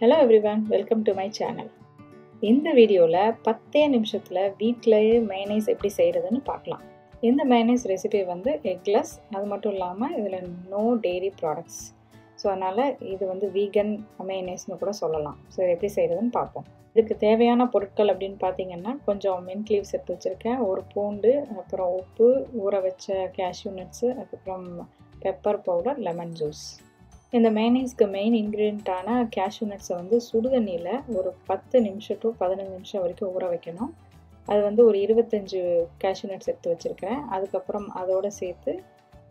Hello everyone, welcome to my channel. இந்த வீடியோவில் 10 நிமிஷத்தில் வீட்டிலேயே மைனஸ் எப்படி செய்கிறதுன்னு பார்க்கலாம். இந்த மைனஸ் ரெசிபி வந்து எக்லெஸ், அது மட்டும் இல்லாமல் இதில் நோ டெய்ரி ப்ராடக்ட்ஸ். ஸோ அதனால் இது வந்து வீகன் மைனஸ்னு கூட சொல்லலாம். ஸோ எப்படி செய்கிறதுன்னு பார்ப்போம். இதுக்கு தேவையான பொருட்கள் அப்படின்னு பார்த்தீங்கன்னா கொஞ்சம் மின்ட் லீவ்ஸ் எடுத்து வச்சுருக்கேன், ஒரு பூண்டு, அப்புறம் உப்பு, ஊற வச்ச கேஷ்யூ நட்ஸு, அதுக்கப்புறம் பெப்பர் பவுடர், லெமன் ஜூஸ். இந்த மைனஸ்க்கு மெயின் இன்க்ரீடியண்ட்டான கேஷ்யூ நட்ஸை வந்து சுடுதண்ணியில் ஒரு 10 நிமிஷம் டு 15 நிமிஷம் வரைக்கும் ஊற வைக்கணும். அது வந்து ஒரு 25 கேஷ்யூ நட்ஸ் எடுத்து வச்சுருக்கேன். அதுக்கப்புறம் அதோடு சேர்த்து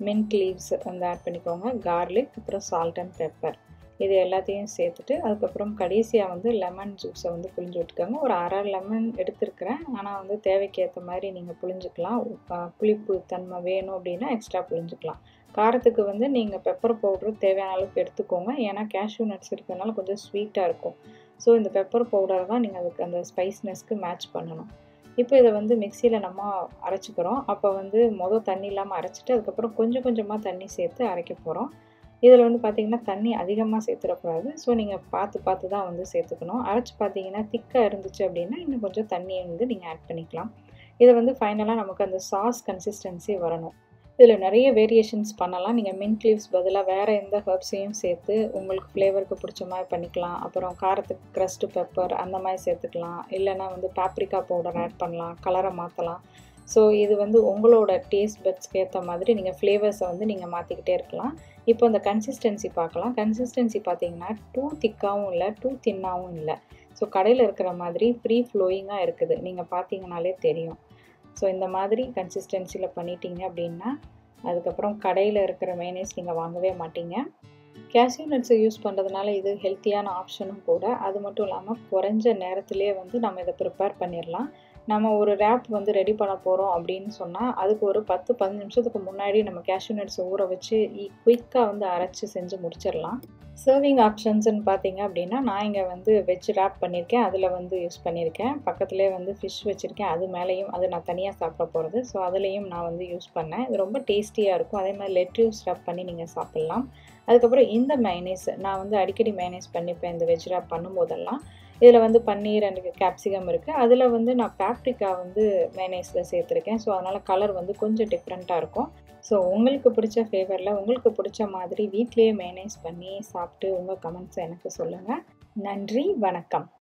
மின்ட் லீவ்ஸ் வந்து ஆட் பண்ணிக்கோங்க, கார்லிக், அப்புறம் சால்ட் அண்ட் பெப்பர், இது எல்லாத்தையும் சேர்த்துட்டு அதுக்கப்புறம் கடைசியாக வந்து லெமன் ஜூஸை வந்து புழிஞ்சு விட்டுக்கோங்க. ஒரு அரை லெமன் எடுத்துருக்கிறேன், ஆனால் வந்து தேவைக்கு ஏற்ற மாதிரி நீங்கள் புழிஞ்சிக்கலாம். புளிப்பு தன்மை வேணும் அப்படின்னா எக்ஸ்ட்ரா புழிஞ்சிக்கலாம். காரத்துக்கு வந்து நீங்கள் பெப்பர் பவுட்ரு தேவையான அளவுக்கு எடுத்துக்கோங்க, ஏன்னா கேஷ்யூ நட்ஸ் இருக்கிறதுனால கொஞ்சம் ஸ்வீட்டாக இருக்கும். ஸோ இந்த பெப்பர் பவுடரை தான் நீங்கள் அதுக்கு அந்த ஸ்பைஸ்னஸ்க்கு மேட்ச் பண்ணணும். இப்போ இதை வந்து மிக்சியில் நம்ம அரைச்சிக்கிறோம். அப்போ வந்து தண்ணி இல்லாமல் அரைச்சிட்டு அதுக்கப்புறம் கொஞ்சம் கொஞ்சமாக தண்ணி சேர்த்து அரைக்க போகிறோம். இதில் வந்து பார்த்திங்கன்னா தண்ணி அதிகமாக சேர்த்துடக்கூடாது. ஸோ நீங்கள் பார்த்து தான் வந்து சேர்த்துக்கணும். அரைச்சி பார்த்தீங்கன்னா திக்காக இருந்துச்சு அப்படின்னா இன்னும் கொஞ்சம் தண்ணியை வந்து நீங்கள் ஆட் பண்ணிக்கலாம். இதை வந்து ஃபைனலாக நமக்கு அந்த சாஸ் கன்சிஸ்டன்சி வரணும். இதில் நிறைய வேரியேஷன்ஸ் பண்ணலாம். நீங்கள் மின்ட் லீவ்ஸ் பதிலாக வேறு எந்த ஹர்ப்ஸையும் சேர்த்து உங்களுக்கு ஃப்ளேவருக்கு பிடிச்ச மாதிரி பண்ணிக்கலாம். அப்புறம் காரத்துக்கு க்ரஸ்ட்டு பெப்பர் அந்த மாதிரி சேர்த்துக்கலாம். இல்லைனா வந்து பாப்ரிக்கா பவுடர் ஆட் பண்ணலாம், கலரை மாற்றலாம். ஸோ இது வந்து உங்களோட டேஸ்ட் பட்ஸ்க்கு ஏற்ற மாதிரி நீங்கள் ஃப்ளேவர்ஸை வந்து நீங்கள் மாற்றிக்கிட்டே இருக்கலாம். இப்போ இந்த கன்சிஸ்டன்சி பார்க்கலாம். கன்சிஸ்டன்சி பார்த்தீங்கன்னா டூ திக்காகவும் இல்லை, டூ தின்னாகவும் இல்லை. ஸோ கடையில் இருக்கிற மாதிரி ஃப்ரீ ஃப்ளோயிங்காக இருக்குது, நீங்கள் பார்த்தீங்கனாலே தெரியும். ஸோ இந்த மாதிரி கன்சிஸ்டன்சியில் பண்ணிட்டீங்க அப்படின்னா அதுக்கப்புறம் கடையில் இருக்கிற மைனஸ் நீங்கள் வாங்கவே மாட்டீங்க. கேஷ்யூ நட்ஸை யூஸ் பண்ணுறதுனால இது ஹெல்த்தியான ஆப்ஷனும் கூட. அது மட்டும் இல்லாமல் குறைஞ்ச நேரத்துலேயே வந்து நம்ம இதை ப்ரிப்பேர் பண்ணிடலாம். நம்ம ஒரு ரேப் வந்து ரெடி பண்ண போகிறோம் அப்படின்னு சொன்னால் அதுக்கு ஒரு 10-15 நிமிஷத்துக்கு முன்னாடி நம்ம கேஷ்யூ நட்ஸை ஊற வச்சு குயிக்காக வந்து அரைச்சி செஞ்சு முடிச்சிடலாம். சர்விங் ஆப்ஷன்ஸ்ன்னு பார்த்தீங்க அப்படின்னா நான் இங்கே வந்து வெஜ் ரேப் பண்ணியிருக்கேன், அதில் வந்து யூஸ் பண்ணியிருக்கேன். பக்கத்துலேயே வந்து ஃபிஷ் வச்சுருக்கேன், அது மேலேயும், அது நான் தனியாக சாப்பிட போகிறது. ஸோ அதுலேயும் நான் வந்து யூஸ் பண்ணேன். இது ரொம்ப டேஸ்டியாக இருக்கும். அதே மாதிரி லெட்யூஸ் ரேப் பண்ணி நீங்கள் சாப்பிட்லாம். அதுக்கப்புறம் இந்த மைனஸ் நான் வந்து அடிக்கடி மைனஸ் பண்ணிப்பேன் இந்த வெஜ் ரேப் பண்ணும்போதெல்லாம். இதில் வந்து பன்னீர் அண்ட் கேப்சிகம் இருக்குது. அதில் வந்து நான் பாப்ரிக்கா வந்து மைனஸில் சேர்த்துருக்கேன். ஸோ அதனால் கலர் வந்து கொஞ்சம் டிஃப்ரெண்ட்டாக இருக்கும். ஸோ உங்களுக்கு பிடிச்ச ஃப்ளேவரில் உங்களுக்கு பிடிச்ச மாதிரி வீட்டிலேயே மைனஸ் பண்ணி சாப்பிட்டு உங்கள் கமெண்ட்ஸை எனக்கு சொல்லுங்கள். நன்றி, வணக்கம்.